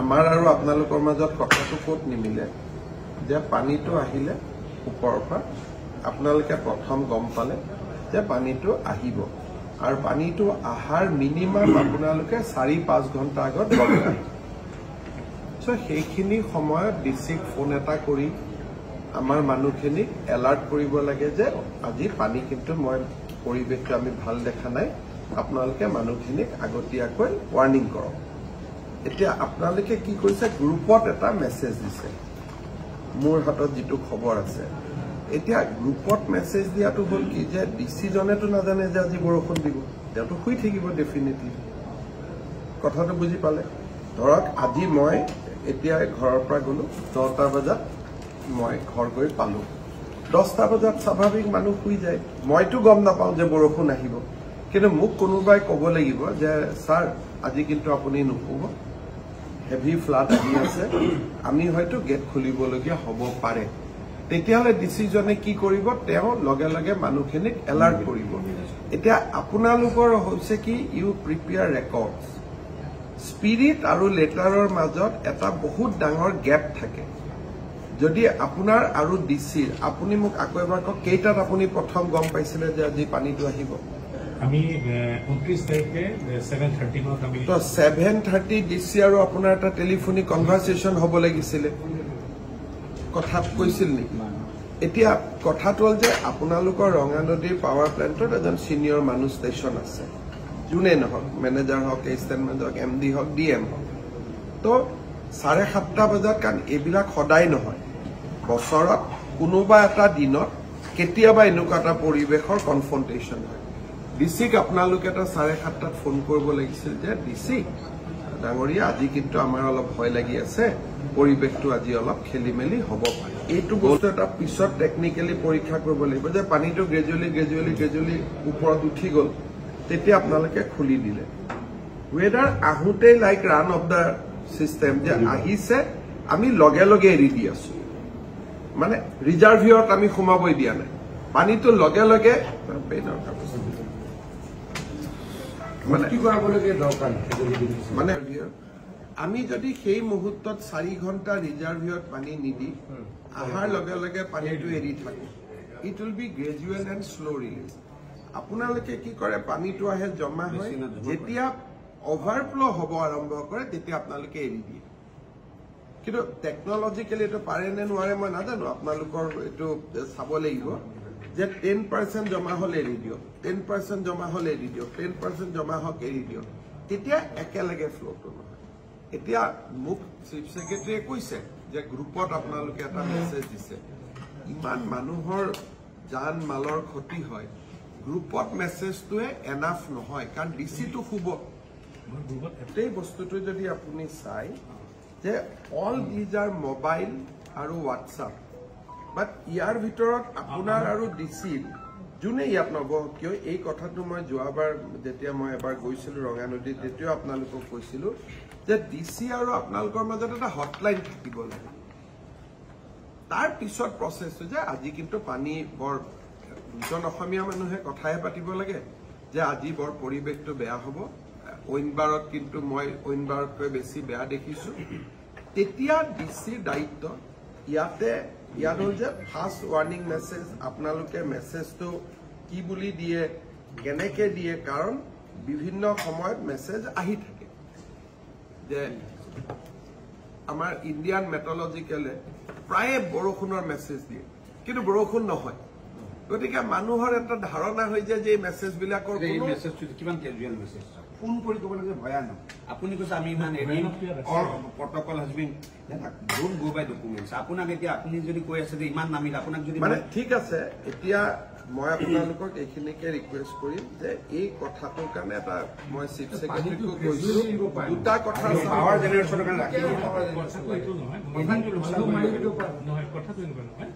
আমাৰ আৰু আপোনালোকৰ মাজত কথাটো ক'ত নিমিলে যে পানীটো আহিলে ওপৰৰ পৰা আপোনালোকে প্ৰথম গম পালে যে পানীটো আহিব আৰু পানীটো আহাৰ মিনিমাম আপোনালোকে 4-5 ঘণ্টা আগত গম পায় সেইখিনি সময়ত ডিচিক ফোন এটা কৰি আমাৰ মানুহখিনিক এলাৰ্ট কৰিব লাগে যে আজি পানী কিন্তু মই পৰিৱেশটো আমি ভাল দেখা নাই আপোনালোকে মানুহখিনিক আগতীয়াকৈ ৱাৰ্নিং কৰক এতিয়া আপোনালোকে কি কৰিছে গ্ৰুপত এটা মেছেজ দিছে মোৰ হাতত যেটো খবৰ আছে এতিয়া গ্ৰুপত মেছেজ দিয়াটো হ'ল কি যে ডিসি জনেটো নাজানে যে আজি বৰষুণ দিব তেটো শুই থাকিব ডেফিনেটলি কথাটো বুজি পালে ধৰক আজি মই এতিয়া ঘৰৰ পৰা গলো 10টা বজাত মই ঘৰ গৈ পালো 10টা বজাত স্বাভাৱিক মানুহ শুই যায় মইতো গম নাপাওঁ যে বৰষুণ আহিব কিন্তু মোক কোনোবাই ক'ব লাগিব যে স্যাৰ আজি কিন্তু আপুনি নুশুব হেভি ফ্লাড আহি আছে আমি হয়তো গেট খুলিবলগীয়া হ'ব পাৰে তেতিয়ালে ডিসিজনে কি কৰিব তেও লগে লগে মানুহখিনিক এলাৰ্ট কৰিব এতিয়া আপোনালোকৰ হৈছে কি ইউ প্ৰিপেয়াৰ ৰেকৰ্ডছ স্পিৰিট আৰু লেটাৰৰ মাজত এটা বহুত ডাঙৰ গ্যাপ থাকে যদি আপোনাৰ আৰু ডিসিৰ আপুনি মোক আকৌ এবাৰ কক কেইটাত আপুনি প্ৰথম গম পাইছিলে যে আজি পানীটো আহিব আমি 29 তাৰিখে 7:30 মানত আমি তো 7:30 ডিসি আৰু আপোনাৰ এটা টেলিফোনিক কনভাৰসেচন হ'ব লাগিছিল কথা কৈছিল নেকি এতিয়া কথাটো হ'ল যে আপোনালোকৰ ৰঙানদীৰ পাৱাৰ প্লান্টত এজন সিনিয়ৰ মানুহ ষ্টেচন আছে জুনে নহক মেনেজাৰ হক এছিষ্টেণ্ট মেনেজাৰ এমডি হক ডিএম হক তো 7:30 বজাত কাৰণ এইবিলাক সদায় নহয় বছৰত কোনোবা এটা দিনত কেতিয়াবা এনেকুৱা এটা পৰিৱেশৰ কনফ্ৰণ্টেশ্যন হয় ডিসিক আপোনালোকে এটা 7:30 ফোন কৰিব লাগিছিল যে ডিসি ডাঙৰীয়া আজি কিন্তু আমাৰ অলপ ভয় লাগি আছে পৰিৱেশটো আজি অলপ খেলিমেলি হ'ব পাৰে এইটো বস্তু এটা পিছত টেকনিক্যালি পৰীক্ষা কৰিব লাগিব যে পানীটো গ্ৰেজুৱেলি ওপৰত উঠি গ'ল তেতিয়া আপোনালোকে খুলি দিলে ৱেদাৰ আহোতে like run of the system যে আহিছে আমি লগে লগে এৰি দি আছো মানে ৰিজাৰ্ভিয়ৰত আমি সোমাবই দিয়া নাই পানীটো লগে লগে মানে আমি যদি সেই মুহূৰ্তত 4 ঘণ্টা ৰিজাৰ্ভিয়ত পানী নিদি আহাৰ লগে লগে পানীটো এৰি থাকো it will be gradual and slow release আপোনালোকে কি কৰে পানীটো আহে জমা হয় যেতিয়া অভাৰফ্লো হ'ব আৰম্ভ কৰে তেতিয়া আপোনালোকে এৰি দিয়ে কিন্তু টেকনলজিক্যালি এইটো পাৰে নে নোৱাৰে মই নাজানো আপোনালোকৰ এইটো চাব লাগিব যে 10% জমা হলে এৰি দিয়ক 10% জমা হলে এৰি দিয়ক 10% জমা হক এৰি দিয়ক তেতিয়া একেলগে ফ্লোটো নহয় এতিয়া মোক চিফ সেক্ৰেটাৰীয়ে কৈছে যে গ্ৰুপত আপোনালোকে এটা মেছেজ দিছে ইমান মানুহৰ জান মালৰ ক্ষতি হয় গ্ৰুপত মেছেজটোৱে এনাফ নহয় কাৰণ ডিসিটো খুব এই বস্তুটো যদি আপুনি চাই যে অল দিজ আৰ মোবাইল আৰু হোৱাটছআপ বাট ইয়াৰ ভিতৰত আপোনাৰ আৰু ডিসিৰ যোনে ইয়াত নব কিয় এই কথাটো মই যোৱাবাৰ যেতিয়া মই এবাৰ গৈছিলো ৰঙানদীত তেতিয়াও আপোনালোকক কৈছিলো যে ডিসি আৰু আপোনালোকৰ মাজত এটা হটলাইন থাকিব লাগে তাৰ পিছত প্ৰসেসটো যে আজি কিন্তু পানী বৰ দুজন অসমীয়া মানুহে কথাহে পাতিব লাগে যে আজি বৰ পৰিৱেশটো বেয়া হ'ব অইনবাৰত কিন্তু মই অইনবাৰতকৈ বেছি বেয়া দেখিছো তেতিয়া ডিসিৰ দায়িত্ব ইয়াত হ'ল যে ফাৰ্ষ্ট ৱাৰ্নিং মেছেজ আপোনালোকে মেছেজটো কি বুলি দিয়ে কেনেকে দিয়ে কাৰণ বিভিন্ন সময়ত মেছেজ আহি থাকে যে আমাৰ ইণ্ডিয়ান মেট্ৰলজিকেলে প্ৰায় বৰষুণৰ মেছেজ দিয়ে কিন্তু বৰষুণ নহয় গতিকে মানুহৰ এটা ধাৰণা হৈ যায় যে এই মেছেজবিলাকৰ এই মেছেজটো কিমান কেজুৱেল মেছেজ ফোন কৰি ক'ব লাগে ভয়ানক আপুনি কৈছে আমি ইমান protocol has been don't go by documents আপোনাক এতিয়া আপুনি যদি কৈ আছে যে ইমান নামিল আপোনাক যদি মানে ঠিক আছে এতিয়া মই আপোনালোকক এইখিনিকে ৰিকুৱেষ্ট কৰিম যে এই কথাটোৰ কাৰণে এটা মই চিফ সেক্ৰেটাৰীক কৈছো দুটা কথা পাৱাৰ জেনেৰেশ্যনৰ কাৰণে ৰাখিব নহয় কথাটো এনেকুৱা নহয়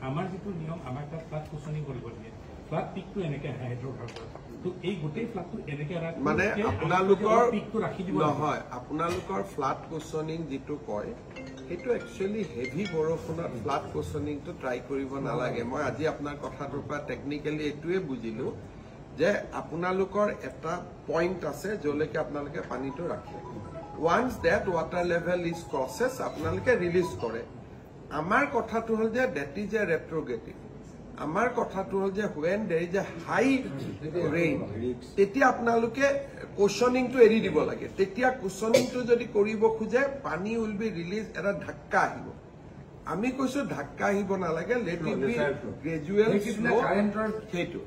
আমাৰ যিটো নিয়ম আমাৰ তাত ফ্লাড কুচনিং কৰিব দিয়ে ফ্লাড পিকটো এনেকে আহে হাইড্ৰ'ভাৰ তো এই গোটেই ফ্লাডটো এনেকে মানে আপোনালোকৰ পিকটো ৰাখি দিব নহয় আপোনালোকৰ ফ্লাড কুচনিং যিটো কয় সেইটো একচুৱেলি হেভি বৰষুণত ফ্লাড কুচনিংটো ট্ৰাই কৰিব নালাগে মই আজি আপোনাৰ কথাটোৰ পৰা টেকনিক্যালি এইটোৱে বুজিলো যে আপোনালোকৰ এটা পইণ্ট আছে যলৈকে আপোনালোকে পানীটো ৰাখে once that water level is crossed আপোনালোকে ৰিলিজ কৰে আমাৰ কথাটো হ'ল যে ডেট ইজ এ ৰেট্ৰগেটিভ আমাৰ কথাটো হ'ল যে হুৱেন দেৰ ইজ এ হাই ৰেইন তেতিয়া আপোনালোকে কুশ্যনিংটো এৰি দিব লাগে তেতিয়া কুশ্যনিংটো যদি কৰিব খোজে পানী উইল বি ৰিলিজ এটা ঢাক্কা আহিব আমি কৈছো ঢাক্কা আহিব নালাগে লেট ইট বি গ্ৰেজুৱেল সেইটো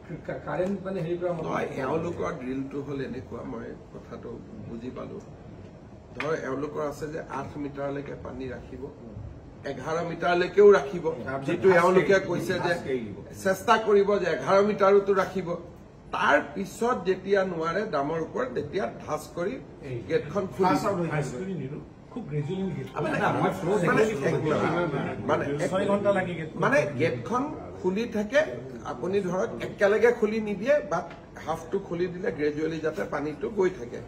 এওঁলোকৰ ড্ৰিলটো হ'ল এনেকুৱা মই কথাটো বুজি পালো ধৰ এওঁলোকৰ আছে যে 8 মিটাৰলৈকে পানী ৰাখিব 11 মিটাৰলৈকেও ৰাখিব যিটো এওঁলোকে কৈছে যে চেষ্টা কৰিব যে 11 মিটাৰতো ৰাখিব তাৰ পিছত যেতিয়া নোৱাৰে দামৰ ওপৰত তেতিয়া ধাচ কৰি গেটখন খুলি খুব গ্ৰেজুৱেলি গেট মানে গেটখন খুলি থাকে আপুনি ধৰক একেলগে খুলি নিদিয়ে বাট হাফটো খুলি দিলে গ্ৰেজুৱেলি যাতে পানীটো গৈ থাকে